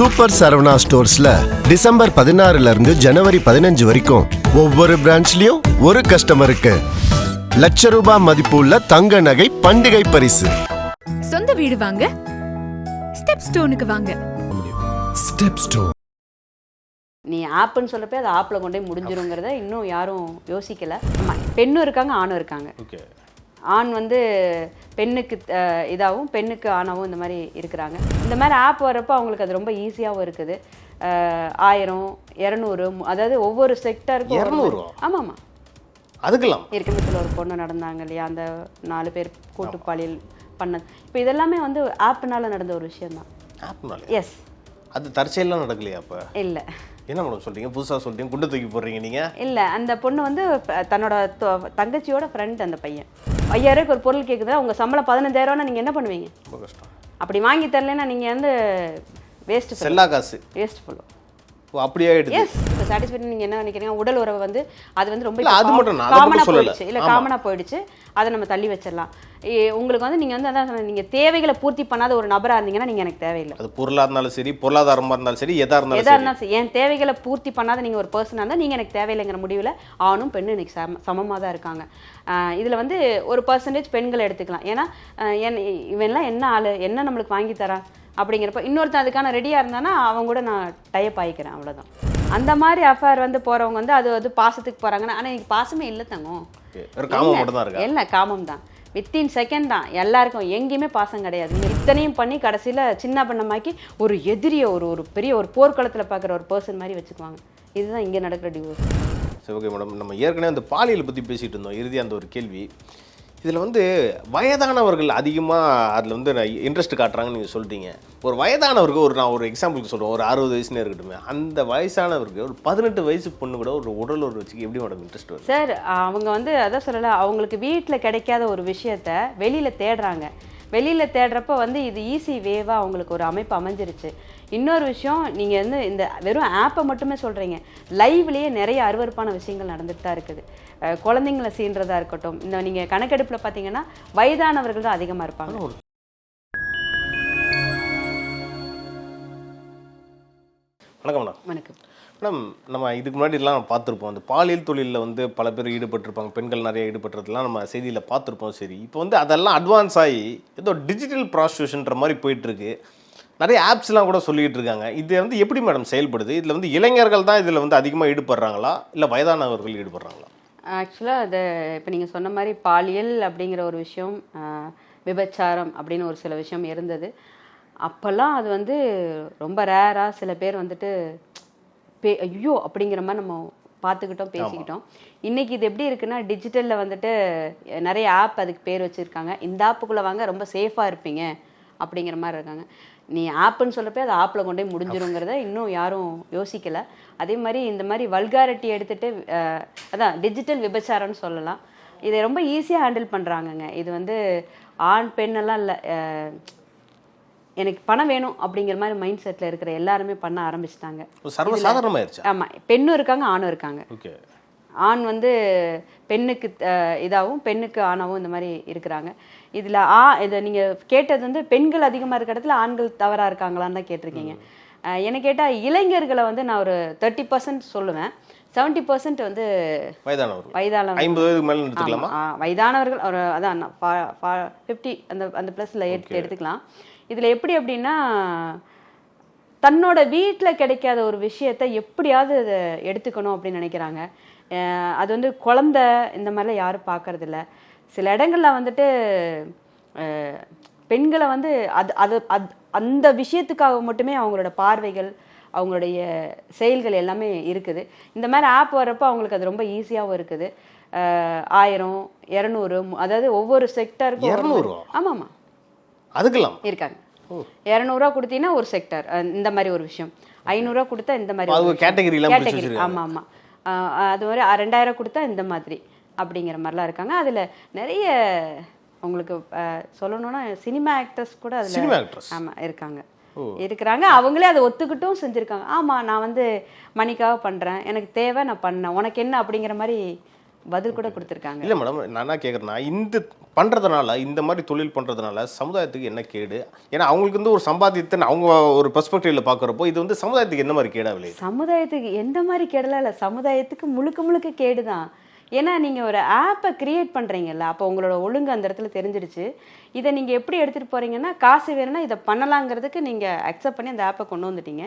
Super Saravana ஸ்டோர்ஸ்ல December 16 இருந்து ஜனவரி 15 வரைக்கும் ஒவ்வொரு பிரான்ச்லயும் ஒரு கஸ்டமருக்கு ₹1,00,000 மதிப்புள்ள தங்க நகை பண்டிகை பரிசு. சொந்த வீடு வாங்க ஸ்டெப் ஸ்டோனுக்கு வாங்க. Step stone. நீ ஆப்புன்னு சொல்லப்போ அது ஆப்பில் கொண்டே முடிஞ்சிருங்கிறத இன்னும் யாரும் யோசிக்கல. ஆமாம், பெண்ணும் இருக்காங்க ஆணும் இருக்காங்க. ஆண் வந்து பெண்ணுக்கு இதாகவும் பெண்ணுக்கு ஆணாகவும் இந்த மாதிரி இருக்கிறாங்க. இந்த மாதிரி ஆப் வர்றப்போ அவங்களுக்கு அது ரொம்ப ஈஸியாகவும் இருக்குது. 1000, 200, அதாவது ஒவ்வொரு செக்டருக்கும். ஆமாம் ஆமாம், அதுக்கெல்லாம் இருக்கத்தில் ஒரு பொண்ணு நடந்தாங்க இல்லையா, அந்த 4 பேர் கூட்டுப்பாலியல் பண்ணது. இப்போ இதெல்லாமே வந்து ஆப்னால நடந்த ஒரு விஷயம்தான். ஆப்னால? எஸ். அது தற்செயலாம் நடக்கலையா? அப்போ இல்லை. என்ன மேடம் சொல்றீங்க? புதுசாக சொல்றீங்க, குண்டை தூக்கி போடுறீங்க நீங்கள். இல்லை, அந்த பொண்ணு வந்து தன்னோட தங்கச்சியோட ஃப்ரெண்ட். அந்த பையன் 5000 ஒரு பொருள் கேட்குதா, உங்கள் சம்பளம் 15,000 நீங்கள் என்ன பண்ணுவீங்க? ரொம்ப கஷ்டம். அப்படி வாங்கி தரலைன்னா நீங்கள் வந்து வேஸ்ட் செல்லா காசு, வேஸ்ட் பண்ணுவோம். அப்படியே ஆயிடுது. எஸ். இப்போ சாட்டிஸ்ஃபைட் நீங்கள் என்ன நினைக்கிறீங்க? உடல் உறவு வந்து அது வந்து ரொம்ப அது மட்டும் காமனாக போயிடுச்சு. இல்லை, காமனாக போயிடுச்சு, அதை நம்ம தள்ளி வச்சிடலாம். உங்களுக்கு வந்து நீங்கள் வந்து அதான் நீங்கள் தேவைகளை பூர்த்தி பண்ணாத ஒரு நபராக இருந்தீங்கன்னா நீங்கள் எனக்கு தேவையில்லை. அது பொருளாக இருந்தாலும் சரி, பொருளாதாரமாக இருந்தாலும் சரி, எதாக இருந்தாலும் சரி, என் தேவைகளை பூர்த்தி பண்ணாத நீங்கள் ஒரு பர்சனாக இருந்தால் நீங்கள் எனக்கு தேவையில்லைங்கிற முடிவில் ஆணும் பெண்ணும் இன்னைக்கு சமமாக தான் இருக்காங்க. இதில் வந்து ஒரு % பெண்களை எடுத்துக்கலாம். ஏன்னா இவன்லாம் என்ன ஆள், என்ன நம்மளுக்கு வாங்கி தரான் அப்படிங்கிறப்ப இன்னொருத்தன் அதுக்கான ரெடியாக இருந்தானா அவன் கூட நான் டைப் ஆகிக்கிறேன், அவ்வளோதான். அந்த மாதிரி அஃபேர் வந்து போகிறவங்க வந்து அது வந்து பாசத்துக்கு போகிறாங்கன்னா, ஆனால் எனக்கு பாசமே இல்லை தங்கம். இல்லை, காமம் தான். வித்தின் செகண்ட் தான் எல்லாருக்கும். எங்கேயுமே பாசம் கிடையாது. நீங்கள் இத்தனையும் பண்ணி கடைசியில் சின்ன பண்ணமாக்கி ஒரு எதிரியை ஒரு பெரிய ஒரு போர்க்களத்தில் பார்க்குற ஒரு பர்சன் மாதிரி வச்சுக்குவாங்க. இதுதான் இங்கே நடக்கிற டிவோர்ஸ். சரி, ஓகே மேடம். நம்ம ஏற்கனவே அந்த பாலியல் பற்றி பேசிகிட்டு இருந்தோம். இறுதியாக அந்த ஒரு கேள்வி, இதில் வந்து வயதானவர்கள் அதிகமாக அதில் வந்து இன்ட்ரெஸ்ட் காட்டுறாங்கன்னு நீங்கள் சொல்லிட்டீங்க. ஒரு வயதானவருக்கு நான் ஒரு எக்ஸாம்பிளுக்கு சொல்கிறேன். ஒரு 60 வயசுன்னு இருக்கட்டுமே, அந்த வயசானவருக்கு ஒரு 18 வயசு பொண்ணு கூட ஒரு உடல் ஒரு வச்சுக்கு எப்படி மேடம் இன்ட்ரெஸ்ட் வரும்? சார், அவங்க வந்து அதான் சொல்லலை, அவங்களுக்கு வீட்டில் கிடைக்காத ஒரு விஷயத்த வெளியில் தேடுறாங்க. வெளியில் தேடுறப்ப வந்து இது ஈஸி வேவாக அவங்களுக்கு ஒரு அமைப்பு அமைஞ்சிருச்சு. இன்னொரு விஷயம், நீங்கள் வந்து இந்த வெறும் ஆப்பை மட்டுமே சொல்கிறீங்க, லைவ்லேயே நிறைய அருவருப்பான விஷயங்கள் நடந்துட்டு தான் இருக்குது. குழந்தைங்களை சீன்றதா இருக்கட்டும், இந்த நீங்கள் கணக்கெடுப்பில் பார்த்தீங்கன்னா வயதானவர்கள் தான் அதிகமாக இருப்பாங்க. வணக்கம் மேடம். வணக்கம் மேடம். நம்ம இதுக்கு முன்னாடிலாம் பார்த்துருப்போம், அந்த பாலியல் தொழிலில் வந்து பல பேர் ஈடுபட்டிருப்பாங்க, பெண்கள் நிறைய ஈடுபட்டுறதுலாம் நம்ம செய்தியில் பார்த்துருப்போம். சரி, இப்போ வந்து அதெல்லாம் அட்வான்ஸ் ஆகி ஏதோ டிஜிட்டல் ப்ராஸ்டியூஷன்ற மாதிரி போயிட்டுருக்கு. நிறைய ஆப்ஸ்லாம் கூட சொல்லிகிட்டு இருக்காங்க. இது வந்து எப்படி மேடம் செயல்படுது? இதில் வந்து இளைஞர்கள் தான் இதில் வந்து அதிகமாக ஈடுபடுறாங்களா, இல்லை வயதானவர்கள் ஈடுபடுறாங்களா? ஆக்சுவலாக அது இப்போ நீங்கள் சொன்ன மாதிரி பாலியல் அப்படிங்கிற ஒரு விஷயம், விபச்சாரம் அப்படின்னு ஒரு சில விஷயம் இருந்தது. அப்போல்லாம் அது வந்து ரொம்ப ரேராக சில பேர் வந்துட்டு ஐயோ அப்படிங்கிற மாதிரி நம்ம பார்த்துக்கிட்டோம், பேசிக்கிட்டோம். இன்றைக்கி இது எப்படி இருக்குன்னா, டிஜிட்டலில் வந்துட்டு நிறைய ஆப் அதுக்கு பேர் வச்சுருக்காங்க. இந்த ஆப்புக்குள்ளே வாங்க, ரொம்ப சேஃபாக இருப்பீங்க அப்படிங்கிற மாதிரி இருக்காங்க. நீ ஆப்புன்னு சொல்லப்போ அது ஆப்பில் கொண்டே முடிஞ்சிருங்கிறத இன்னும் யாரும் யோசிக்கலை. அதே மாதிரி இந்த மாதிரி வல்காரிட்டி எடுத்துகிட்டு அதான் டிஜிட்டல் விபச்சாரம்னு சொல்லலாம். இதை ரொம்ப ஈஸியாக ஹேண்டில் பண்ணுறாங்கங்க. இது வந்து ஆண் பெண்ணெல்லாம் இல்லை, எனக்கு பணம் வேணும் அப்படிங்கிற மாதிரி மைண்ட் செட்டில் இருக்கிற எல்லாருமே பண்ண ஆரம்பிச்சிட்டாங்க. சர்வசாதாரணமாயிருச்சு. ஆமாம், பெண்ணும் இருக்காங்க ஆணும் இருக்காங்க. ஆண் வந்து பெண்ணுக்கு இதாகவும் பெண்ணுக்கு ஆணாகவும் இந்த மாதிரி இருக்கிறாங்க. இதில் இதை நீங்கள் கேட்டது வந்து பெண்கள் அதிகமாக இருக்கிற இடத்துல ஆண்கள் தவறாக இருக்காங்களான்னு தான் கேட்டிருக்கீங்க. என்ன கேட்டால் இளைஞர்களை வந்து நான் ஒரு 30% சொல்லுவேன். 70% வந்து வயதானவர்கள் ஒரு அதான் 50 அந்த ப்ளஸில் எடுத்துக்கலாம். இதில் எப்படி அப்படின்னா, தன்னோட வீட்டில் கிடைக்காத ஒரு விஷயத்தை எப்படியாவது அதை எடுத்துக்கணும் அப்படின்னு நினைக்கிறாங்க. அது வந்து குழந்தை இந்த மாதிரிலாம் யாரும் பார்க்கறதில்ல. சில இடங்களில் வந்துட்டு பெண்களை வந்து அந்த விஷயத்துக்காக மட்டுமே அவங்களோட பார்வைகள், அவங்களுடைய செயல்கள் எல்லாமே இருக்குது. இந்த மாதிரி ஆப் வர்றப்போ அவங்களுக்கு அது ரொம்ப ஈஸியாகவும் இருக்குது. 1000, 200, அதாவது ஒவ்வொரு செக்டருக்கும். 200? ஆமாம் ஆமாம், அதுக்கெல்லாம் இருக்காங்க. 200 கொடுத்தீங்கன்னா ஒரு செக்டர் இந்த மாதிரி ஒரு விஷயம், 500 கொடுத்தா இந்த மாதிரி கேட்டகரி. ஆமாம் ஆமாம், அது ஒரு 2000 கொடுத்தா இந்த மாதிரி அப்படிங்கிற மாதிரிலாம் இருக்காங்க. அதில் நிறைய உங்களுக்கு சொல்லணும்னா சினிமா ஆக்டர்ஸ் கூட அதில் ஆமாம் இருக்கிறாங்க. அவங்களே அதை ஒத்துக்கிட்டும் செஞ்சுருக்காங்க. ஆமாம், நான் வந்து மணிக்காக பண்ணுறேன், எனக்கு தேவை, நான் பண்ணேன், உனக்கு என்ன அப்படிங்கிற மாதிரி பதில் கூட கொடுத்துருக்காங்க. இல்லை மேடம், நான் என்ன கேட்குறேன்னா, இந்த பண்ணுறதுனால, இந்த மாதிரி தொழில் பண்ணுறதுனால சமுதாயத்துக்கு என்ன கேடு? ஏன்னா அவங்களுக்கு வந்து ஒரு சம்பாதியத்தை அவங்க ஒரு பெர்ஸ்பெக்டிவ்ல பார்க்குறப்போ இது வந்து சமுதாயத்துக்கு என்ன மாதிரி கேடா விளையுது? சமுதாயத்துக்கு எந்த மாதிரி கேடலாம் இல்லை, சமுதாயத்துக்கு முழுக்க கேடு தான். ஏன்னா நீங்கள் ஒரு ஆப்பை கிரியேட் பண்ணுறீங்கல்ல, அப்போ உங்களோட ஒழுங்கு அந்த இடத்துல தெரிஞ்சிடுச்சு. இதை நீங்கள் எப்படி எடுத்துகிட்டு போகிறீங்கன்னா, காசு வேணும்னா இதை பண்ணலாங்கிறதுக்கு நீங்கள் அக்செப்ட் பண்ணி அந்த ஆப்பை கொண்டு வந்துட்டீங்க.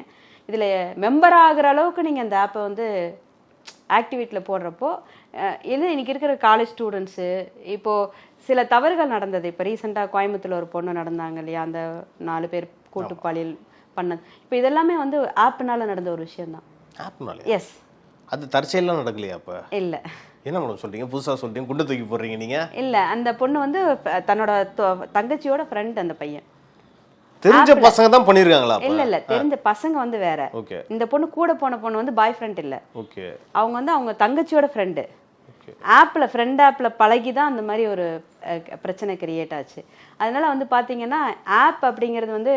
இதில் மெம்பர் ஆகிற அளவுக்கு நீங்கள் அந்த ஆப்பை வந்து ஆக்டிவிட்டியில் போடுறப்போ இல்லை இன்றைக்கி இருக்கிற காலேஜ் ஸ்டூடெண்ட்ஸு இப்போது சில தவறுகள் நடந்தது. இப்போ ரீசெண்டாக கோயம்புத்தூரில் ஒரு பொண்ணு நடந்தாங்க இல்லையா, அந்த 4 பேர் கூட்டுப்பாலியல் பண்ணது. இப்போ இதெல்லாமே வந்து ஆப்னால நடந்த ஒரு விஷயம்தான். ஆப்னால? எஸ். அது தற்செயலாம் நடக்கலையா? அப்போ இல்லை. என்ன மேடம் சொல்கிறீங்க, புதுசாக சொல்கிறீங்க, குண்டை தூக்கி போடுறீங்க நீங்கள்? இல்லை, அந்த பொண்ணு வந்து தன்னோட தங்கச்சியோட ஃப்ரெண்ட். அந்த பையன் தெரிஞ்ச பசங்க தான் பண்ணியிருக்காங்களா? இல்லை தெரிஞ்ச பசங்க வந்து வேற. ஓகே. இந்த பொண்ணு கூட போன பொண்ணு வந்து பாய் ஃப்ரெண்ட் இல்லை. ஓகே. அவங்க வந்து அவங்க தங்கச்சியோட ஃப்ரெண்டு. ஆப்பில் ஃப்ரெண்ட் ஆப்பில் பழகி தான் அந்த மாதிரி ஒரு பிரச்சனை கிரியேட் ஆச்சு. அதனால வந்து பார்த்தீங்கன்னா ஆப் அப்படிங்கிறது வந்து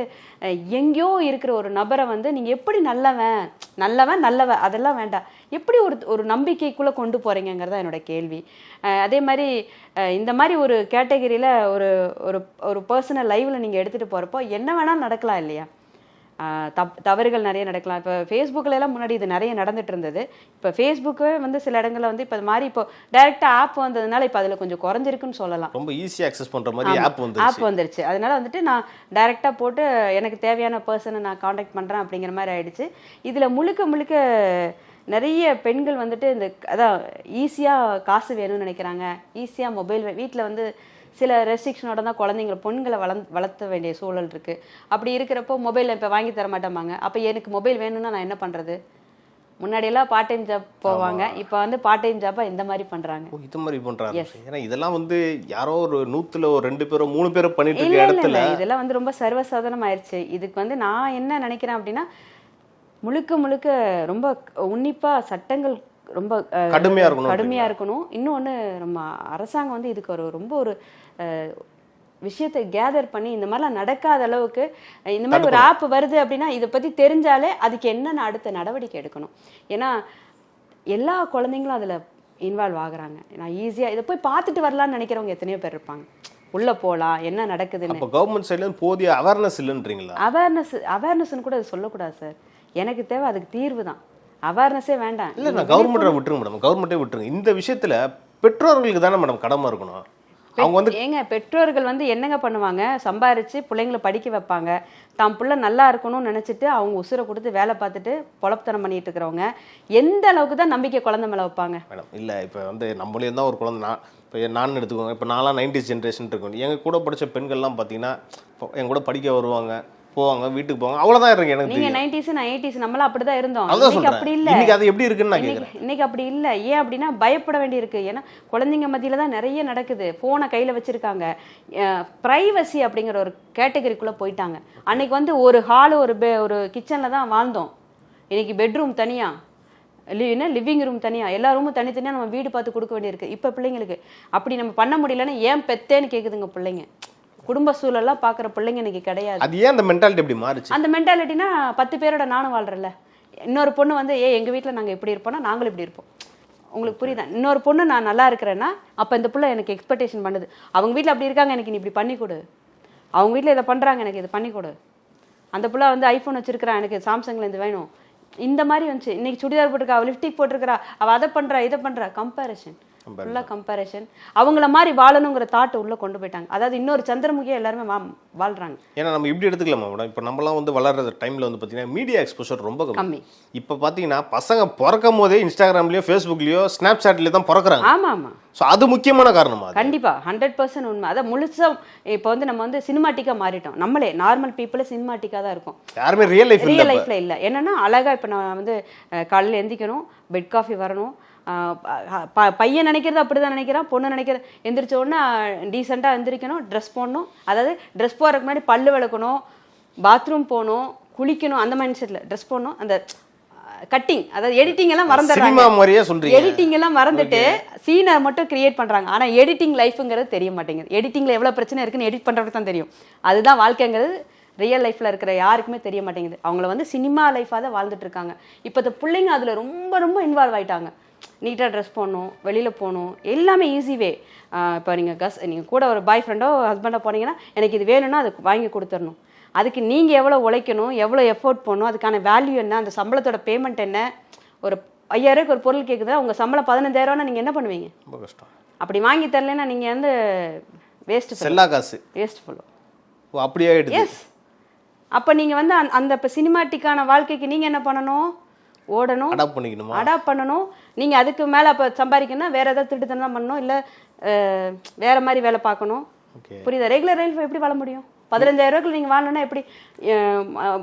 எங்கேயோ இருக்கிற ஒரு நபரை வந்து நீங்கள் எப்படி நல்லவன் அதெல்லாம் வேண்டாம், எப்படி ஒரு நம்பிக்கைக்குள்ளே கொண்டு போகிறீங்கிறதா என்னோட கேள்வி. அதே மாதிரி இந்த மாதிரி ஒரு கேட்டகரியில் ஒரு பர்சனல் லைவில் நீங்கள் எடுத்துகிட்டு போகிறப்போ என்ன வேணால் நடக்கலாம் இல்லையா? தவறுகள் நிறைய நடக்கலாம். இப்போ ஃபேஸ்புக்கிலலாம் முன்னாடி இது நிறைய நடந்துட்டு இருந்தது. இப்போ ஃபேஸ்புக்கே வந்து சில இடங்களில் வந்து இப்போ இது மாதிரி இப்போ டைரெக்டாக ஆப் வந்ததுனால இப்போ அதில் கொஞ்சம் குறைஞ்சிருக்குன்னு சொல்லலாம். ரொம்ப ஈஸியாக அக்சஸ் பண்ணுற மாதிரி ஆப் வந்துருச்சு. அதனால வந்துட்டு நான் டைரெக்டாக போட்டு எனக்கு தேவையான பர்சனை நான் காண்டாக்ட் பண்ணுறேன் அப்படிங்கிற மாதிரி ஆயிடுச்சு. இதில் முழுக்க நிறைய பெண்கள் வந்துட்டு இந்த அதான் ஈஸியாக காசு வேணும்னு நினைக்கிறாங்க, ஈஸியாக மொபைல் வீட்டில் வந்து சில ரெஸ்ட்ரிக்ஷனோட தான் குழந்தைங்க பொண்களை வளர்த்த வேண்டிய சூழல் இருக்குது. அப்படி இருக்கிறப்போ மொபைல் இப்போ வாங்கி தர மாட்டேம்பாங்க. அப்போ எனக்கு மொபைல் வேணும்னா நான் என்ன பண்ணுறது? முன்னாடியெல்லாம் பார்ட் டைம் ஜாப் போவாங்க, இப்போ வந்து பார்ட் டைம் ஜாப்பாக இந்த மாதிரி பண்ணுறாங்க. இது மாதிரி பண்ணுறாங்க. ஏன்னா இதெல்லாம் வந்து யாரோ ஒரு 100ல் ஒரு 2 பேரோ 3 பேரோ பண்ணிட்டு இருக்க இடத்துல இதெல்லாம் வந்து ரொம்ப சர்வசாதாரணம் ஆயிடுச்சு. இதுக்கு வந்து நான் என்ன நினைக்கிறேன் அப்படின்னா, முழுக்க ரொம்ப உன்னிப்பாக சட்டங்கள் ரொம்ப கடுமையாக இருக்கணும். இன்னொன்று நம்ம அரசாங்கம் வந்து இதுக்கு ரொம்ப ஒரு விஷயத்தை கேதர் பண்ணி இந்த மாதிரிலாம் நடக்காத அளவுக்கு இந்த மாதிரி ஒரு ஆப் வருது அப்படின்னா இதை பற்றி தெரிஞ்சாலே அதுக்கு என்னென்ன அடுத்த நடவடிக்கை எடுக்கணும். ஏன்னா எல்லா குழந்தைங்களும் அதில் இன்வால்வ் ஆகுறாங்க. நான் ஈஸியாக இதை போய் பார்த்துட்டு வரலான்னு நினைக்கிறவங்க எத்தனையோ பேர் இருப்பாங்க. உள்ளே போகலாம், என்ன நடக்குதுன்னு. கவர்மெண்ட் சைட்லேருந்து போதிய அவேர்னஸ் இல்லைன்றீங்களா? அவேர்னஸ்ன்னு கூட அது சொல்லக்கூடாது சார். எனக்கு தேவை அதுக்கு தீர்வு தான். அவேர்னஸே வேண்டாம். இல்லை, நான் கவர்மெண்ட்டை விட்டுருங்க மேடம், கவர்மெண்ட்டே விட்டுருங்க. இந்த விஷயத்தில் பெற்றோர்களுக்கு தானே மேடம் கடமை இருக்கணும். அவங்க வந்து பெற்றோர்கள் வந்து என்னங்க பண்ணுவாங்க, சம்பாரிச்சு பிள்ளைங்களை படிக்க வைப்பாங்க. தான் பிள்ளை நல்லா இருக்கணும்னு நினச்சிட்டு அவங்க உசுரை கொடுத்து வேலை பார்த்துட்டு பொழப்புத்தனம் பண்ணிட்டு இருக்கிறவங்க எந்த அளவுக்கு தான் நம்பிக்கை குழந்தை மேலே வைப்பாங்க மேடம்? இல்லை, இப்போ வந்து நம்மளையும் தான் ஒரு குழந்தை இப்போ நான் எடுத்துக்கோங்க. இப்போ நான்லாம் 90s ஜென்ரேஷன் இருக்கணும். எங்கள் கூட படித்த பெண்கள்லாம் பார்த்தீங்கன்னா என் கூட படிக்க வருவாங்க, போவாங்க, வீட்டுக்கு போவாங்க, அவ்வளவுதான் இருக்கு. எனக்கு நீங்க 90s நான் 80s நம்மள அப்படிதான் இருந்தோம். இன்னைக்கு அப்படி இல்ல. இன்னைக்கு அது எப்படி இருக்குன்னு நான் கேக்குறேன். இன்னைக்கு அப்படி இல்ல. ஏன் அப்படின்னா பயப்பட வேண்டி இருக்கு. ஏன்னா குழந்தைங்க மத்தியில தான் நிறைய நடக்குது. போனை கையில வச்சிருக்காங்க. பிரைவசி அப்படிங்கிற ஒரு கேட்டகரிக்குள்ள போயிட்டாங்க. அன்னைக்கு வந்து ஒரு ஹால் ஒரு கிச்சன்ல தான் வாழ்ந்தோம். இன்னைக்கு பெட்ரூம் தனியா, லிவிங் ரூம் தனியா, எல்லா ரூமும் தனித்தனியா நம்ம வீடு பார்த்து கொடுக்க வேண்டியிருக்கு. இப்ப பிள்ளைங்களுக்கு அப்படி நம்ம பண்ண முடியலன்னா ஏன் பெத்தேன்னு கேக்குதுங்க பிள்ளைங்க. குடும்ப சூழலாம் பார்க்குற பிள்ளைங்க இன்னைக்கு கிடையாது. அது ஏன் அந்த மென்டாலிட்டி எப்படி மாறுச்சு? அந்த மென்டாலிட்டினா 10 பேரோட நானும் வாழ்றேன்ல. இன்னொரு பொண்ணு வந்து எங்கள் வீட்டில் நாங்கள் எப்படி இருப்போம்னா நாங்களும் இப்படி இருப்போம். உங்களுக்கு புரியுதா? இன்னொரு பொண்ணு நான் நல்லா இருக்கிறேன்னா அப்போ இந்த பிள்ளை எனக்கு எக்ஸ்பெக்டேஷன் பண்ணுது. அவங்க வீட்டில் அப்படி இருக்காங்க, எனக்கு நீ இப்படி பண்ணி கொடு. அவங்க வீட்டில் இதை பண்ணுறாங்க, எனக்கு இது பண்ணி கொடு. அந்த பிள்ளை வந்து ஐஃபோன் வச்சிருக்கிறான், எனக்கு சாம்சங்கில் இது வேணும். இந்த மாதிரி வந்துச்சு. இன்னைக்கு சுடிதார் போட்டிருக்கா, அவள் லிப்டிக் போட்டிருக்கிறா, அவள் அதை பண்ணுறா இதை பண்ணுறா. கம்பேரிஷன் அவங்கள மாதிரி வாழணுங்கிற தாட் உள்ள கொண்டு போயிட்டாங்க. அதாவது இன்னொரு சந்திரமுகியா எல்லாருமே வாழ்றாங்க. ஏன்னா நம்ம இப்படி எடுத்துக்கலாமா மேடம்? இப்போ நம்மலாம் வந்து வளர்ற டைம்ல வந்து பார்த்தீங்கன்னா மீடியா எக்ஸ்போஷர் ரொம்ப கம்மி. இப்போ பார்த்தீங்கன்னா பசங்க பிறக்கும் போதே இன்ஸ்டாகிராம்லயோ ஃபேஸ்புக்லயோ ஸ்னாப் சாட்லயோ தான் பிறக்கிறாங்க. ஆமா. ஸோ அது முக்கியமான காரணமா? கண்டிப்பா 100% உண்மை. அதை முழுசா இப்போ வந்து நம்ம வந்து சினிமாட்டிக்கா மாறிட்டோம். நம்மளே நார்மல் பீப்புளே சினிமாட்டிக்கா தான் இருக்கும். யாருமே ரியல் லைஃப்ல இல்லை. என்னன்னா அழகா இப்போ நான் வந்து காலையில் எந்திக்கணும், பெட் காஃபி வரணும். பையன் நினைக்கிறது அப்படிதான் நினைக்கிறான், பொண்ணு நினைக்கிறது எந்திரிச்ச உடனே டீசெண்டாக எந்திரிக்கணும், ட்ரெஸ் போடணும். அதாவது ட்ரெஸ் போடுறதுக்கு முன்னாடி பல்லு விளக்கணும், பாத்ரூம் போகணும், குளிக்கணும். அந்த மைண்ட் செட்டில் ட்ரெஸ் போடணும். அந்த கட்டிங், அதாவது எடிட்டிங் எல்லாம் மறந்துடுறாங்க. எடிட்டிங் எல்லாம் மறந்துட்டு சீனை மட்டும் கிரியேட் பண்றாங்க. ஆனா எடிட்டிங் லைஃப்ங்கிறது தெரிய மாட்டேங்குது. எடிட்டிங்ல எவ்வளவு பிரச்சனை இருக்குன்னு எடிட் பண்றதுக்கு தான் தெரியும். அதுதான் வாழ்க்கைங்கிறது ரியல் லைஃப்ல இருக்கிற யாருக்குமே தெரிய மாட்டேங்குது. அவங்கள வந்து சினிமா லைஃபாக தான் வாழ்ந்துட்டு இருக்காங்க. இப்போ இந்த பிள்ளைங்க அதுல ரொம்ப இன்வால்வ் ஆயிட்டாங்க. நீட்டாக ட்ரெஸ் பண்ணணும், வெளியில் போகணும், எல்லாமே ஈஸி வே. இப்போ நீங்கள் கூட ஒரு பாய் ஃப்ரெண்டோ ஹஸ்பண்டோ போனீங்கன்னா எனக்கு இது வேணும்னா அதுக்கு வாங்கி கொடுத்துடணும். அதுக்கு நீங்கள் எவ்வளோ உழைக்கணும், எவ்வளோ எஃபோர்ட் பண்ணணும், அதுக்கான வேல்யூ என்ன, அந்த சம்பளத்தோட பேமெண்ட் என்ன. ஒரு 5000 ஒரு பொருள் கேட்குதுன்னா உங்கள் சம்பளம் 15000 நீங்கள் என்ன பண்ணுவீங்க? ரொம்ப கஷ்டம். அப்படி வாங்கி தரலைன்னா நீங்கள் வந்து செல்லா காசு வேஸ்ட் ஃபுல்லோ. ஓ அப்படியே ஆயிடுது. எஸ். அப்போ நீங்கள் வந்து அந்த இப்போ சினிமாட்டிக்கான வாழ்க்கைக்கு நீங்கள் என்ன பண்ணணும்? ஓடணும், அடாப்ட் பண்ணணும். நீங்கள் அதுக்கு மேலே அப்போ சம்பாதிக்கணும்னா வேறு ஏதாவது திருட்டுத்தனம் தான் பண்ணணும், இல்லை வேறு மாதிரி வேலை பார்க்கணும். புரியுதா? ரெகுலர் லைஃப் எப்படி வாழ முடியும்? 15000 நீங்கள் வாழணும்னா எப்படி?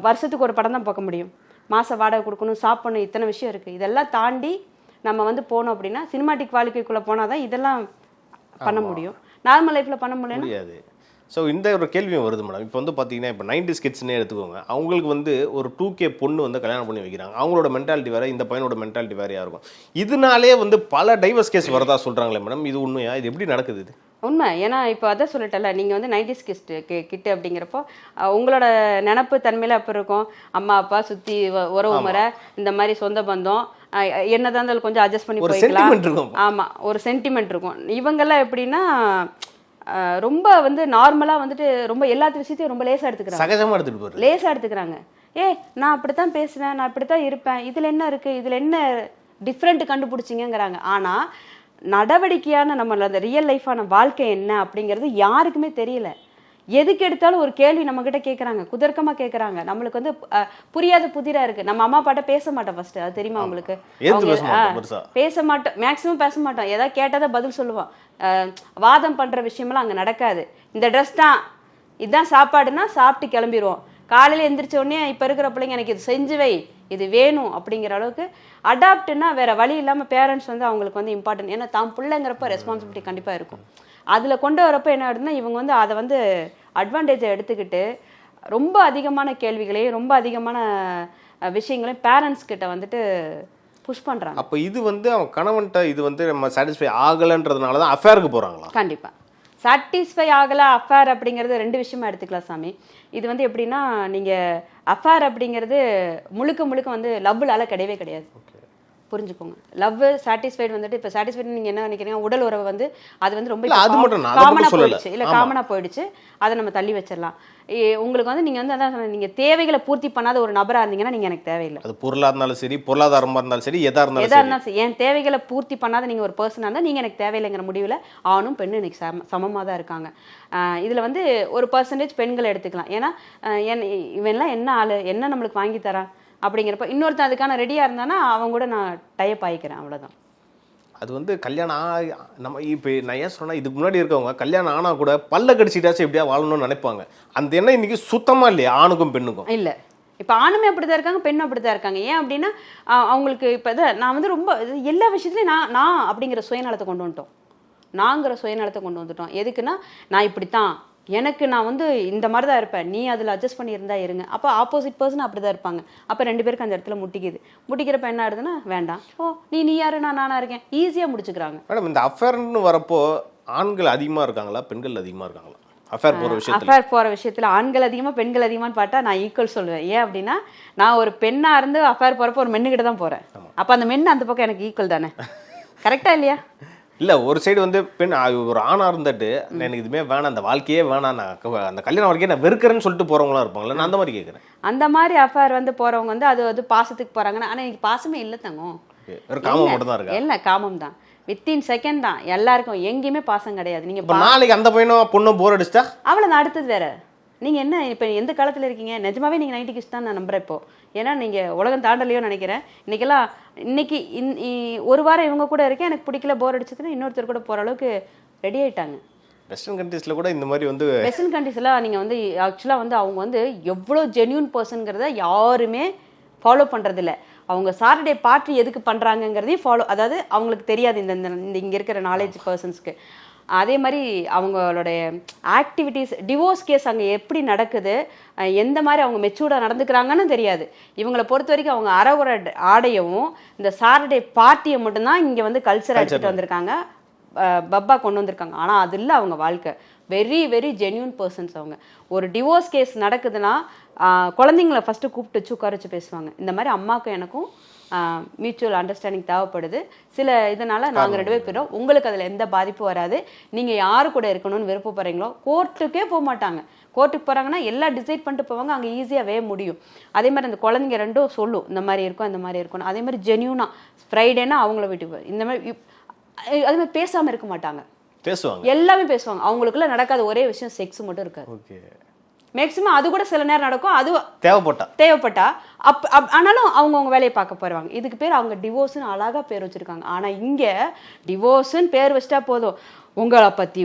வருஷத்துக்கு ஒரு படம் தான் பார்க்க முடியும், மாத வாடகை கொடுக்கணும், சாப்பிடணும், இத்தனை விஷயம் இருக்குது. இதெல்லாம் தாண்டி நம்ம வந்து போனோம் அப்படின்னா சினிமாட்டிக் வாழ்க்கைக்குள்ளே போனால் தான் இதெல்லாம் பண்ண முடியும். நார்மல் லைஃப்பில் பண்ண முடியாது. ஸோ இந்த ஒரு கேள்வியும் வருது மேடம். இப்போ வந்து பார்த்தீங்கன்னா இப்போ 90s கிட்ஸ்னே எடுத்துக்கோங்க. அவங்களுக்கு வந்து ஒரு 2K பொண்ணு வந்து கல்யாணம் பண்ணி வைக்கிறாங்க. அவங்களோட மென்டாலிட்டி வேறு, இந்த பையனோட மென்டாலிட்டி வேறையாக இருக்கும். இதனாலே வந்து பல டைவர்ஸ் கேஸ் வரதா சொல்கிறாங்களே மேடம், இது உண்மையா? இது எப்படி நடக்குது? இது உண்மை. ஏன்னா இப்போ அதான் சொல்லிட்டல, நீங்கள் வந்து 90s கிட்டு அப்படிங்கிறப்போ உங்களோட நினப்பு தன்மையில் அப்போ இருக்கும். அம்மா அப்பா சுற்றி உறவு முறை, இந்த மாதிரி சொந்த பந்தம், என்னதான் இருந்தாலும் கொஞ்சம் அட்ஜஸ்ட் பண்ணி போய்க்கலாம். ஆமாம், ஒரு சென்டிமெண்ட் இருக்கும். இவங்கெல்லாம் எப்படின்னா ரொம்ப வந்து நார்மலாக வந்துட்டு ரொம்ப எல்லாத்து விஷயத்தையும் ரொம்ப லேசாக எடுத்துக்கிறாங்க, சகஜமாக எடுத்துகிட்டு லேசாக எடுத்துக்கிறாங்க. நான் அப்படித்தான் பேசுவேன், நான் இப்படித்தான் இருப்பேன், இதில் என்ன இருக்குது, இதில் என்ன டிஃப்ரெண்ட் கண்டுபிடிச்சிங்கிறாங்க. ஆனால் நடவடிக்கையான நம்மள அந்த ரியல் லைஃபான வாழ்க்கை என்ன அப்படிங்கிறது யாருக்குமே தெரியல. எதுக்கு எடுத்தாலும் ஒரு கேள்வி நம்மக்கிட்ட கேட்குறாங்க, குதர்க்கமாக கேட்குறாங்க. நம்மளுக்கு வந்து புரியாத புதிராக இருக்குது. நம்ம அம்மா அப்பாட்ட பேச மாட்டோம் ஃபர்ஸ்ட், அது தெரியுமா உங்களுக்கு? பேச மாட்டோம், மேக்ஸிமம் பேச மாட்டோம். ஏதாவது கேட்டால் பதில் சொல்லுவோம். வாதம் பண்ணுற விஷயமெல்லாம் அங்கே நடக்காது. இந்த ட்ரெஸ் தான், இதுதான் சாப்பாடுனா சாப்பிட்டு கிளம்பிடுவோம். காலையில் எந்திரிச்ச உடனே இப்போ இருக்கிற பிள்ளைங்க எனக்கு இது செஞ்சு வை, இது வேணும் அப்படிங்கிற அளவுக்கு அடாப்ட்னா வேற வழி இல்லாமல் பேரண்ட்ஸ் வந்து அவங்களுக்கு வந்து இம்பார்ட்டன்ட். ஏன்னா தான் பிள்ளைங்கிறப்ப ரெஸ்பான்சிபிலிட்டி கண்டிப்பாக இருக்கும். அதில் கொண்டு வரப்போ என்ன ஆகுதுன்னா இவங்க வந்து அதை வந்து அட்வான்டேஜை எடுத்துக்கிட்டு ரொம்ப அதிகமான கேள்விகளையும் ரொம்ப அதிகமான விஷயங்களையும் பேரண்ட்ஸ் கிட்ட வந்துட்டு புஷ் பண்ணுறாங்க. அப்போ இது வந்து அவன் கணவன்கிட்ட இது வந்து நம்ம சாட்டிஸ்ஃபை ஆகலைன்றதுனால தான் அஃபேருக்கு போகிறாங்களா? கண்டிப்பாக சாட்டிஸ்ஃபை ஆகலை. அஃபேர் அப்படிங்கிறது 2 விஷயமா எடுத்துக்கலாம் சாமி. இது வந்து எப்படின்னா நீங்கள் அஃபேர் அப்படிங்கிறது முழுக்க வந்து லவ்லால கிடையவே கிடையாது. புரிஞ்சுக்கோங்க. லவ் சாட்டிஸ்ஃபைடு வந்துட்டு இப்போ சாட்டிஸ்ஃபைடு நீங்கள் என்ன நினைக்கிறீங்க? உடல் உறவு வந்து அது வந்து ரொம்ப காமனாக போயிடுச்சு, இல்லை காமனாக போயிடுச்சு, அதை நம்ம தள்ளி வச்சிடலாம். உங்களுக்கு வந்து நீங்கள் வந்து அதான் நீங்கள் தேவைகளை பூர்த்தி பண்ணாத ஒரு நபராக இருந்தீங்கன்னா நீங்கள் எனக்கு தேவையில்லை. அது பொருளாக இருந்தாலும் சரி, பொருளாதாரமாக இருந்தாலும் சரி, எதாக இருந்தாலும் சரி, என் தேவைகளை பூர்த்தி பண்ணாத நீங்கள் ஒரு பர்சனாக இருந்தால் நீங்கள் எனக்கு தேவையில்லைங்கிற முடிவில் ஆணும் பெண்ணும் இன்னைக்கு சமமாக தான் இருக்காங்க. இதில் வந்து ஒரு % பெண்களை எடுத்துக்கலாம். ஏன்னா இவன்லாம் என்ன ஆள், என்ன நம்மளுக்கு வாங்கி தரான் அப்படிங்கிறப்ப இன்னொருத்தன் அதுக்கான ரெடியாக இருந்தானா அவங்க கூட நான் டைப் ஆகிக்கிறேன், அவ்வளோதான். அது வந்து கல்யாணம் நம்ம இப்போ நான் ஏன் சொன்னால் இதுக்கு முன்னாடி இருக்கவங்க கல்யாணம் ஆனால் கூட பல்ல கடிச்சிட்டாச்சும் எப்படியா வாழணும்னு நினைப்பாங்க. அந்த எண்ணம் இன்னைக்கு சுத்தமாக இல்லையா ஆணுக்கும் பெண்ணுக்கும்? இல்லை, இப்போ ஆணுமே அப்படி தான் இருக்காங்க, பெண்ணும் அப்படி தான் இருக்காங்க. ஏன் அப்படின்னா அவங்களுக்கு இப்போ நான் வந்து ரொம்ப எல்லா விஷயத்துலையும் நான் அப்படிங்கிற சுயநலத்தை கொண்டு வந்துட்டோம். நாங்கிற சுயநலத்தை கொண்டு வந்துட்டோம். எதுக்குன்னா நான் இப்படித்தான், எனக்கு நான் வந்து இந்த மாதிரி தான் இருப்பேன், நீ அதில் அட்ஜஸ்ட் பண்ணி இருந்தா இருங்க. அப்போ ஆப்போசிட் பர்சன் அப்படி தான் இருப்பாங்க. அப்போ 2 பேருக்கு அந்த இடத்துல முட்டிக்கிறப்ப என்ன ஆகுதுன்னா வேண்டாம், நீ யாரு நானா இருக்கேன், ஈஸியாக முடிச்சுக்கிறாங்க. மேடம் இந்த அஃபேர்னு வரப்போ ஆண்கள் அதிகமாக இருக்காங்களா பெண்கள் அதிகமாக இருக்காங்களா? அஃபேர் போகிற விஷயத்தில் ஆண்கள் அதிகமாக பெண்கள் அதிகமானு பார்த்தா நான் ஈக்குவல் சொல்லுவேன். ஏன் அப்படின்னா நான் ஒரு பெண்ணாக இருந்து அஃபேர் போகிறப்போ ஒரு மென்னுக்கிட்ட தான் போகிறேன். அப்போ அந்த மென்னு அந்த பக்கம் எனக்கு ஈக்குவல் தானே, கரெக்டாக இல்லையா? இல்லை ஒரு சைடு வந்து பெண் ஒரு ஆணாக இருந்துட்டு எனக்கு இதுவுமே வேணாம், அந்த வாழ்க்கையே வேணாம், நான் அந்த கல்யாண வாழ்க்கையை நான் வெறுக்கிறேன்னு சொல்லிட்டு போகிறவங்களாம் இருப்பாங்களே, நான் அந்த மாதிரி கேட்குறேன். அந்த மாதிரி அஃபேர் வந்து போகிறவங்க வந்து அது வந்து பாசத்துக்கு போகிறாங்கன்னா, ஆனால் எனக்கு பாசமே இல்லை தங்கம், காமம் மட்டும் தான் இருக்கு. இல்லை காமம் தான், வித்தின் செகண்ட் தான் எல்லாருக்கும், எங்கேயுமே பாசம் கிடையாது. நீங்கள் நாளைக்கு அந்த பையனும் பொண்ணும் போர் அடிச்சிட்டா அவ்வளோதான், அடுத்தது வேற. நீங்கள் என்ன இப்போ எந்த காலத்தில் இருக்கீங்க? நிஜமாவே நீங்கள் 90 கிட்ஸ் தான் நான் நம்புகிறேன் இப்போ. ஏன்னா நீங்கள் உலகம் தாண்டலையோ நினைக்கிறேன். இன்னைக்கு ஒரு வாரம் இவங்க கூட இருக்கேன், எனக்கு பிடிக்கல, போர் அடிச்சதுன்னா இன்னொருத்தர் கூட போகிற அளவுக்கு ரெடி ஆகிட்டாங்க. வெஸ்டர்ன் கண்ட்ரீஸில் கூட இந்த மாதிரி வந்து வெஸ்டர்ன் கண்ட்ரீஸ்லாம் நீங்கள் வந்து ஆக்சுவலாக வந்து அவங்க வந்து எவ்வளோ ஜென்யூன் பர்சனுங்கிறத யாருமே ஃபாலோ பண்ணுறதில்ல. அவங்க சாட்டர்டே பார்ட்டி எதுக்கு பண்ணுறாங்கங்கிறதையும் அதாவது அவங்களுக்கு தெரியாது இந்த இங்கே இருக்கிற நாலேஜ் பர்சன்ஸ்க்கு. அதே மாதிரி அவங்களுடைய ஆக்டிவிட்டீஸ், டிவோர்ஸ் கேஸ் அங்கே எப்படி நடக்குது, எந்த மாதிரி அவங்க மெச்சூர்டாக நடந்துக்கிறாங்கன்னு தெரியாது. இவங்களை பொறுத்த வரைக்கும் அவங்க அறகுறை ஆடையவும் இந்த சாட்டர்டே பார்ட்டியை மட்டும்தான் இங்கே வந்து கல்ச்சர் எடுத்துகிட்டு வந்திருக்காங்க, பப்பா கொண்டு வந்திருக்காங்க. ஆனால் அது இல்லை அவங்க வாழ்க்கை. வெரி வெரி ஜென்யூன் பர்சன்ஸ் அவங்க. ஒரு டிவோர்ஸ் கேஸ் நடக்குதுன்னா குழந்தைங்கள ஃபஸ்ட்டு கூப்பிட்டு வச்சு உட்கார வச்சு பேசுவாங்க. இந்த மாதிரி அம்மாவுக்கும் எனக்கும் மியூச்சுவல் அண்டர்ஸ்டாண்டிங் தேவைப்படுது, சில இதனால் நாங்கள் 2 பேர் போயிடும், உங்களுக்கு அதில் எந்த பாதிப்பும் வராது, நீங்கள் யாரு கூட இருக்கணும்னு விருப்பப்படுறீங்களோ. கோர்ட்டுக்கே போக மாட்டாங்க. கோர்ட்டுக்கு போகிறாங்கன்னா எல்லாம் டிசைட் பண்ணிட்டு போவாங்க, அங்கே ஈஸியாகவே முடியும். அதே மாதிரி அந்த குழந்தைங்க 2 சொல்லும் இந்த மாதிரி இருக்கும் இந்த மாதிரி இருக்கணும். அதே மாதிரி ஜென்யூனாக ஃப்ரைடேனா அவங்கள வீட்டுக்கு இந்த மாதிரி அது மாதிரி பேசாமல் இருக்க மாட்டாங்க, பேசுவாங்க, எல்லாமே பேசுவாங்க. அவங்களுக்குள்ள நடக்காத ஒரே விஷயம் செக்ஸ் மட்டும் இருக்காது. ஓகே, மேக்ஸிமம் அது கூட சில நேரம் நடக்கும், அது தேவைப்பட்டா ஆனாலும் அவங்கவுங்க வேலையை பார்க்க போயிடுவாங்க. இதுக்கு பேர் அவங்க டிவோர்ஸ்னு அழகா பேர் வச்சிருக்காங்க. ஆனா இங்க டிவோர்ஸ்ன்னு பேர் வச்சிட்டா போதும், உங்களை பத்தி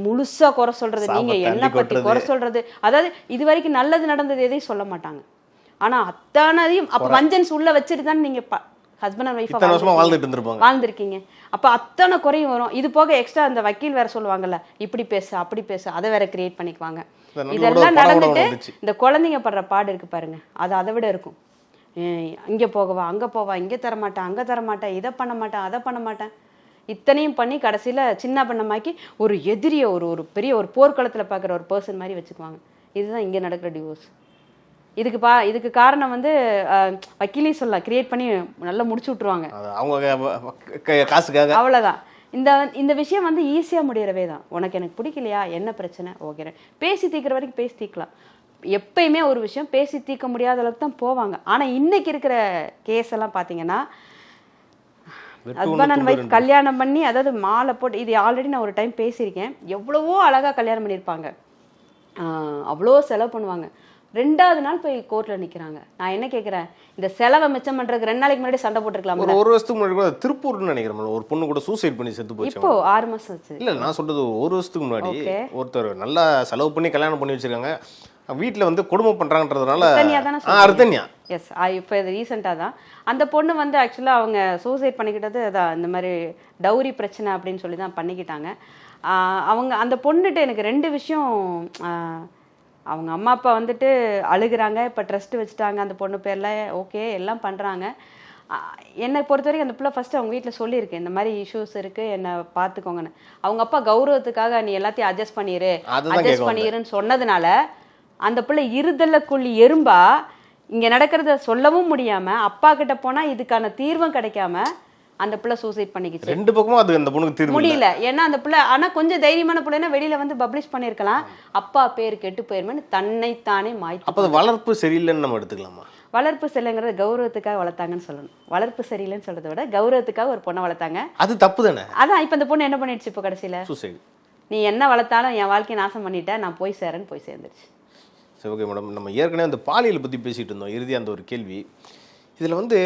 முழுசா குறை சொல்றது, நீங்க என்ன பத்தி குறை சொல்றது, அதாவது இது வரைக்கும் நல்லது நடந்தது எதையும் சொல்ல மாட்டாங்க. ஆனா அத்தனையும் அப்ப வஞ்சன்ஸ் உள்ள வச்சுட்டு தான் நீங்க ஹஸ்பண்ட் அண்ட் ஒய்ஃபா வாழ்ந்துருக்கீங்க. அப்ப அத்தனை குறையும் வரும். இது போக எக்ஸ்ட்ரா அந்த வக்கீல் வேற சொல்லுவாங்கல்ல, இப்படி பேசு அப்படி பேசு, அதை வேற கிரியேட் பண்ணிக்குவாங்க. இதெல்லாம் நடந்துட்டு இந்த குழந்தைங்க படுற பாடு இருக்கு பாருங்க, அது அதை விட இருக்கும். இங்க போகவா அங்க போவா, இங்க தரமாட்டேன் அங்க தரமாட்டேன், இதை பண்ண மாட்டேன் அதை பண்ண மாட்டேன், இத்தனையும் பண்ணி கடைசியில சின்ன பண்ணமாக்கி ஒரு எதிரிய ஒரு பெரிய ஒரு போர்க்களத்துல பாக்குற ஒரு பர்சன் மாதிரி வச்சுக்குவாங்க. இதுதான் இங்க நடக்கிற டிவோர்ஸ். இதுக்கு காரணம் வந்து வக்கீலே சொல்லலாம், கிரியேட் பண்ணி நல்லா முடிச்சு விட்டுருவாங்க அவங்க காசுக்காக. அவ்வளவுதான். இந்த விஷயம் வந்து ஈஸியா முடியறவே தான். உனக்கு எனக்கு பிடிக்கலையா, என்ன பிரச்சனை, ஓகே பேசி தீர்க்கிற வரைக்கும் பேசி தீர்க்கலாம். எப்பயுமே ஒரு விஷயம் பேசி தீர்க்க முடியாத அளவுக்கு தான் போவாங்க. ஆனா இன்னைக்கு இருக்கிற கேஸ் எல்லாம் பாத்தீங்கன்னா ஹஸ்பண்ட் அண்ட் ஒய்ஃப் கல்யாணம் பண்ணி, அதாவது மாலை போட்டு, இது ஆல்ரெடி நான் ஒரு டைம் பேசியிருக்கேன், எவ்வளவோ அழகா கல்யாணம் பண்ணியிருப்பாங்க, அவ்வளோ செலவு பண்ணுவாங்க, 2வது நாள் போய் கோர்ட்ல நிக்கிறாங்க. நான் என்ன கேட்கிறேன், இந்த செலவை மிச்சம் பண்றதுக்கு 2 நாளைக்கு முன்னாடி சண்டை போட்டுருக்கலாம். ஒரு வருஷத்துக்கு முன்னாடி கூட திருப்பூர்னு நினைக்கிறேன், ஒரு பொண்ணு கூட சூசைட் பண்ணி செத்து போச்சு. இப்போ 6 மாசம் ஆச்சு. இல்ல நான் சொல்றது ஒரு வருஷத்துக்கு முன்னாடி ஒருத்தர் நல்லா செலவு பண்ணி கல்யாணம் பண்ணி வச்சிருக்காங்க, வீட்டுல வந்து குடும்பம் பண்றாங்கன்றதுனால அர்த்தன்யா. எஸ், இப்போ இது ரீசெண்டா தான் அந்த பொண்ணு வந்து ஆக்சுவலா அவங்க சூசைட் பண்ணிக்கிட்டது அதான் இந்த மாதிரி டவுரி பிரச்சனை அப்படின்னு சொல்லி தான் பண்ணிக்கிட்டாங்க. அவங்க அந்த பொண்ணுகிட்ட எனக்கு 2 விஷயம், அவங்க அம்மா அப்பா வந்துட்டு அழுகுறாங்க, இப்போ ட்ரஸ்ட் வச்சுட்டாங்க அந்த பொண்ணு பேரில், ஓகே எல்லாம் பண்ணுறாங்க. என்னை பொறுத்த வரைக்கும் அந்த பிள்ளை ஃபஸ்ட்டு அவங்க வீட்டில் சொல்லியிருக்கு, இந்த மாதிரி இஷ்யூஸ் இருக்குது என்னை பார்த்துக்கோங்கன்னு. அவங்க அப்பா கௌரவத்துக்காக நீ எல்லாத்தையும் அட்ஜஸ்ட் பண்ணிடுன்னு சொன்னதுனால அந்த பிள்ளை இருதலுக்குள்ளி எறும்பா இங்கே நடக்கிறத சொல்லவும் முடியாமல் அப்பா கிட்ட போனால் இதுக்கான தீர்வும் கிடைக்காம அந்த பிள்ளை சூசைட் பண்ணிக்கிச்சு. 2 பக்கமும் அது அந்த பொண்ணுக்கு தீர்வு முடியல. ஏன்னா அந்த பிள்ளை ஆனா கொஞ்சம் தைரியமான பிள்ளைன்னா வெளியில வந்து பப்ளிஷ் பண்ணிருக்கலாம், அப்பா பேர் கெட்டு போயிருமேன்னு தன்னைத்தானே மாய்த்து. அப்ப வளர்ப்பு சரியில்லைன்னு நம்ம எடுத்துக்கலாமா? வளர்ப்பு சரியில்லைங்கிறது கௌரவத்துக்காக வளர்த்தாங்கன்னு சொல்லணும். வளர்ப்பு சரியில்லைன்னு சொல்றதை விட கௌரவத்துக்காக ஒரு பொண்ணை வளர்த்தாங்க, அது தப்பு தானே. அதான் இப்ப அந்த பொண்ணு என்ன பண்ணிடுச்சு, இப்போ கடைசியில சூசைட். நீ என்ன வளர்த்தாலும் என் வாழ்க்கையை நாசம் பண்ணிட்டேன், நான் போய் சேரேன்னு போய் சேர்ந்துருச்சு. சரி, ஓகே மேடம், நம்ம ஏற்கனவே அந்த பாலியல் பற்றி பேசிகிட்டு இருந்தோம். இறுதியாக அந்த ஒரு கேள்வி, இதில் வந்து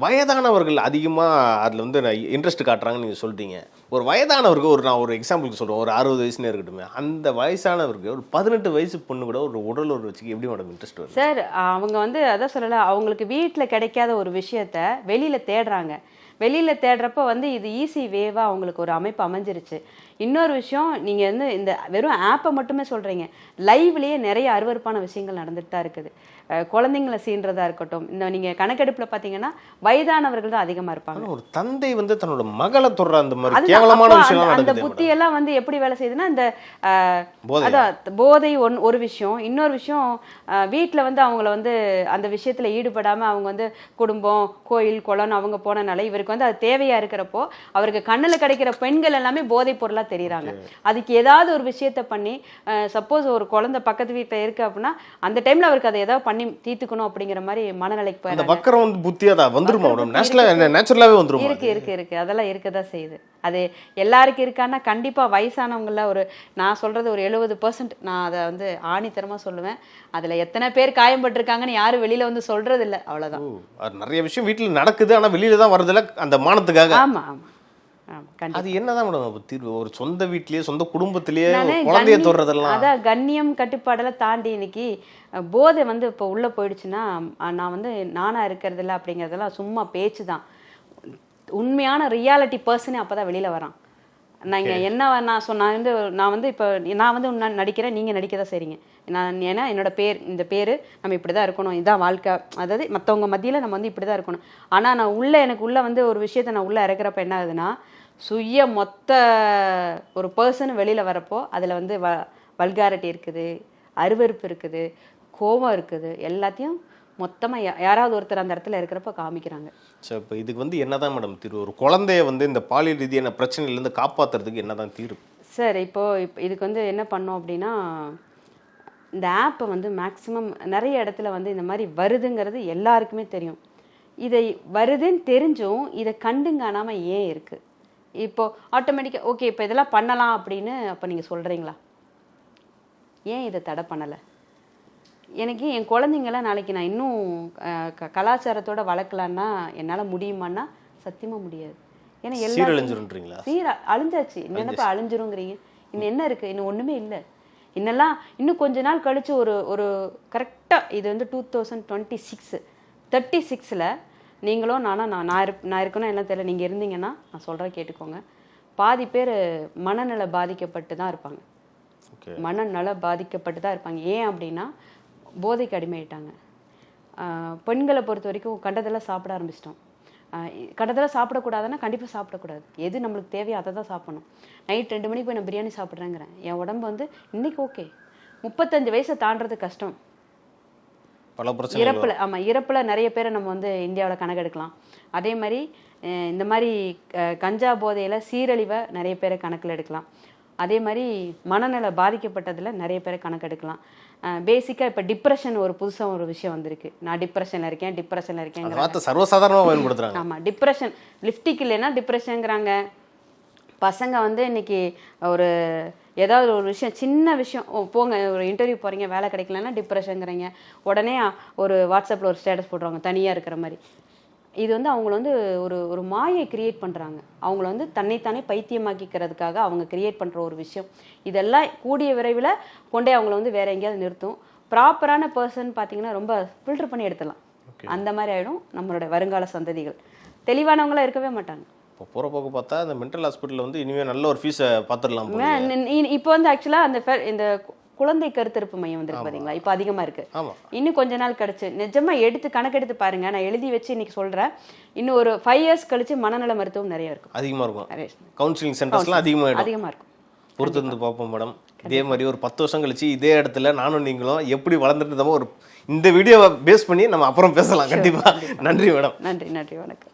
வயதானவர்கள் அதிகமாக அதில் வந்து இன்ட்ரெஸ்ட் காட்டுறாங்கன்னு நீங்கள் சொல்கிறீங்க. ஒரு வயதானவருக்கு நான் ஒரு எக்ஸாம்பிளுக்கு சொல்கிறேன், ஒரு 60 வயசுனே இருக்கட்டும், அந்த வயசானவருக்கு ஒரு 18 வயசு பொண்ணு கூட ஒரு உடல் ஒரு வச்சுக்கு எப்படி மேடம் இன்ட்ரெஸ்ட் வரும்? சார், அவங்க வந்து அதான் சொல்லலை, அவங்களுக்கு வீட்டில் கிடைக்காத ஒரு விஷயத்த வெளியில் தேடுறாங்க. வெளியில் தேடுறப்ப வந்து இது ஈஸி வேவாக அவங்களுக்கு ஒரு அமைப்பு அமைஞ்சிருச்சு. இன்னொரு விஷயம், நீங்கள் வந்து இந்த வெறும் ஆப்பை மட்டுமே சொல்கிறீங்க, லைவ்லேயே நிறைய அருவருப்பான விஷயங்கள் நடந்துட்டு தான் இருக்குது. குழந்தைங்களை சீன்றதா இருக்கட்டும், இந்த நீங்கள் கணக்கெடுப்பில் பார்த்தீங்கன்னா வயதானவர்கள் தான் அதிகமாக இருப்பாங்க. ஒரு தந்தை வந்து தன்னோட மகளை தொடுற அந்த மாதிரி கேவலமான விஷயம், அந்த புத்தியெல்லாம் வந்து எப்படி வேலை செய்யுதுன்னா, இந்த அதான் போதை ஒரு விஷயம். இன்னொரு விஷயம், வீட்டில் வந்து அவங்கள வந்து அந்த விஷயத்தில் ஈடுபடாமல் அவங்க வந்து குடும்பம் கோயில் குளம்னு அவங்க போனனால இவருக்கு வந்து அது தேவையாக இருக்கிறப்போ அவருக்கு கண்ணில் கிடைக்கிற பெண்கள் எல்லாமே போதை பொருளாக தெரியுறாங்க. அதுக்கு ஏதாவது ஒரு விஷயத்த பண்ணி, சப்போஸ் ஒரு குழந்தை பக்கத்து வீட்டில் இருக்கு அப்படின்னா அந்த டைம்ல அவருக்கு அதை ஏதாவது பண்ணி தீர்த்துக்கணும் அப்படிங்கிற மாதிரி மனநிலைக்கு இருக்கு. அதெல்லாம் இருக்கதான் செய்யுது. அது எல்லாருக்கும் இருக்கான்னா கண்டிப்பா வயசானவங்கள ஒரு நான் சொல்றது ஒரு 70% நான் அதை வந்து ஆணித்தரமா சொல்லுவேன். அதுல எத்தனை பேர் காயம்பட்டிருக்காங்கன்னு யாரும் வெளியில வந்து சொல்றது இல்லை, அவ்வளவுதான். நிறைய விஷயம் வீட்டுல நடக்குது, ஆனா வெளியில தான் வருதுல அந்த மானத்துக்காக. ஆமா ஆமா, அது என்னதான் மேடம் தீர்வு? ஒரு சொந்த வீட்லயே சொந்த குடும்பத்திலேயே குழந்தைய தொடுறதெல்லாம், அதான் கண்ணியம் கட்டுப்பாடெல்லாம் தாண்டி இன்னைக்கு போதை வந்து இப்போ உள்ள போயிடுச்சுன்னா நான் வந்து நானா இருக்கிறது இல்லை அப்படிங்கிறதெல்லாம் சும்மா பேச்சு தான். உண்மையான ரியாலிட்டி பர்சனே அப்பதான் வெளியில வரான். நான் என்ன நான் வந்து இப்போ நான் வந்து நடிக்கிறேன், நீங்க நடிக்க தான் செய்றீங்க. நான் ஏன்னா என்னோட இந்த பேர் நம்ம இப்படி தான் இருக்கணும், இதான் வாழ்க்கை, அதாவது மற்றவங்க மத்தியில் நம்ம வந்து இப்படி தான் இருக்கணும். ஆனால் நான் எனக்கு உள்ள வந்து ஒரு விஷயத்தை நான் உள்ள இறக்குறப்ப என்ன ஆகுதுன்னா, மொத்த ஒரு பர்சன் வெளியில் வரப்போ அதில் வந்து வல்காரிட்டி இருக்குது, அருவருப்பு இருக்குது, கோபம் இருக்குது, எல்லாத்தையும் மொத்தமாக யாராவது ஒருத்தர் அந்த இடத்துல இருக்கிறப்ப காமிக்கிறாங்க. ஸோ இப்போ இதுக்கு வந்து என்னதான் மேடம் தீர்வு? ஒரு குழந்தைய வந்து இந்த பாலியல் ரீதியான பிரச்சனையிலேருந்து காப்பாற்றுறதுக்கு என்னதான் தீர்வு? சார் இப்போ இதுக்கு வந்து என்ன பண்ணோம் அப்படின்னா, இந்த ஆப்பை வந்து மேக்ஸிமம் நிறைய இடத்துல வந்து இந்த மாதிரி வருதுங்கிறது எல்லாருக்குமே தெரியும். இதை வருதுன்னு தெரிஞ்சும் இதை கண்டுங்கானாமல் ஏன் இருக்குது? இப்போது ஆட்டோமேட்டிக்காக ஓகே இப்போ இதெல்லாம் பண்ணலாம் அப்படின்னு அப்போ நீங்கள் சொல்கிறீங்களா? ஏன் இதை தடை பண்ணலை? எனக்கு என் குழந்தைங்களாம் நாளைக்கு நான் இன்னும் கலாச்சாரத்தோட வளர்க்கலான்னா என்னால் முடியுமான்னா சத்தியமாக முடியாது. ஏன்னா எல்லாரும் அழிஞ்சாச்சு. என்னப்பா அழிஞ்சிருங்கிறீங்க? இன்னும் என்ன இருக்குது? இன்னும் ஒன்றுமே இல்லை. இன்னும் கொஞ்ச நாள் கழித்து ஒரு கரெக்டாக இது வந்து 2026 நீங்களும் நான் இருக்கணும் என்ன தெரியல, நீங்கள் இருந்தீங்கன்னா நான் சொல்கிறேன் கேட்டுக்கோங்க. பாதி பேர் மனநல பாதிக்கப்பட்டு தான் இருப்பாங்க. மனநல பாதிக்கப்பட்டு தான் இருப்பாங்க. ஏன் அப்படின்னா போதைக்கு அடிமையிட்டாங்க. பெண்களை பொறுத்த வரைக்கும் கண்டதெல்லாம் சாப்பிட ஆரம்பிச்சிட்டோம். கண்டதெல்லாம் சாப்பிடக்கூடாதுன்னா கண்டிப்பாக சாப்பிடக்கூடாது. எது நம்மளுக்கு தேவையோ அதை தான் சாப்பிடணும். நைட் 2 மணிக்கு போய் நான் பிரியாணி சாப்பிட்றேங்கிறேன். என் உடம்பு வந்து இன்னைக்கு ஓகே, 35 வயசை தாண்டறது கஷ்டம். இறப்பில் நிறைய பேரை நம்ம வந்து இந்தியாவில் கணக்கெடுக்கலாம். அதே மாதிரி இந்த மாதிரி கஞ்சா போதையில் சீரழிவை நிறைய பேரை கணக்கில் எடுக்கலாம். அதே மாதிரி மனநல பாதிக்கப்பட்டதில் நிறைய பேரை கணக்கெடுக்கலாம். பேசிக்காக இப்போ டிப்ரெஷன் ஒரு புதுசாக ஒரு விஷயம் வந்திருக்கு. நான் டிப்ரெஷனில் இருக்கேன் சர்வசாதாரணமாக பயன்படுத்துகிறாங்க. ஆமாம், டிப்ரெஷன் லிப்டிக் இல்லைன்னா டிப்ரெஷனுங்கிறாங்க. பசங்க வந்து இன்னைக்கு ஒரு ஏதாவது ஒரு விஷயம், சின்ன விஷயம், போங்க ஒரு இன்டர்வியூ போகிறீங்க, வேலை கிடைக்கலன்னா டிப்ரெஷனுங்கிறீங்க. உடனே ஒரு வாட்ஸ்அப்பில் ஒரு ஸ்டேட்டஸ் போடுறாங்க தனியாக இருக்கிற மாதிரி. இது வந்து அவங்கள வந்து ஒரு மாயை கிரியேட் பண்ணுறாங்க. அவங்கள வந்து தன்னைத்தானே பைத்தியமாக்கிக்கிறதுக்காக அவங்க கிரியேட் பண்ணுற ஒரு விஷயம். இதெல்லாம் கூடிய விரைவில் கொண்டே அவங்கள வந்து வேற எங்கேயாவது நிறுத்தும். ப்ராப்பரான பர்சன் பார்த்தீங்கன்னா ரொம்ப ஃபில்டர் பண்ணி எடுத்துடலாம். அந்த மாதிரி ஆகிடும் நம்மளோட வருங்கால சந்ததிகள். தெளிவானவங்களாம் இருக்கவே மாட்டாங்க. இப்போ போகிற போக்கு பார்த்தா அந்த மென்டல் ஹாஸ்பிட்டலில் வந்து இனிமேல் நல்ல ஒரு ஃபீஸை பார்த்துடலாம். இப்போ வந்து ஆக்சுவலாக இந்த குழந்தை கருத்தரிப்பு மையம் வந்துருக்கு பார்த்தீங்களா, இப்போ அதிகமாக இருக்குது. இன்னும் கொஞ்ச நாள் கழிச்சு நிஜமாக கணக்கெடுத்து பாருங்க. நான் எழுதி வச்சு இன்னைக்கு சொல்கிறேன். இன்னும் ஒரு 5 years கழிச்சு மனநல மருத்துவம் நிறைய இருக்கும், அதிகமாக இருக்கும். கவுன்சிலிங் சென்டர்ஸ்லாம் அதிகமாக இருக்கும். பொறுத்து இருந்து பார்ப்போம் மேடம். இதே மாதிரி ஒரு 10 வருஷம் கழிச்சு இதே இடத்துல நானும் நீங்களும் எப்படி வளர்ந்துட்டு ஒரு இந்த வீடியோவை பேஸ் பண்ணி நம்ம அப்புறம் பேசலாம் கண்டிப்பாக. நன்றி மேடம். நன்றி, வணக்கம்.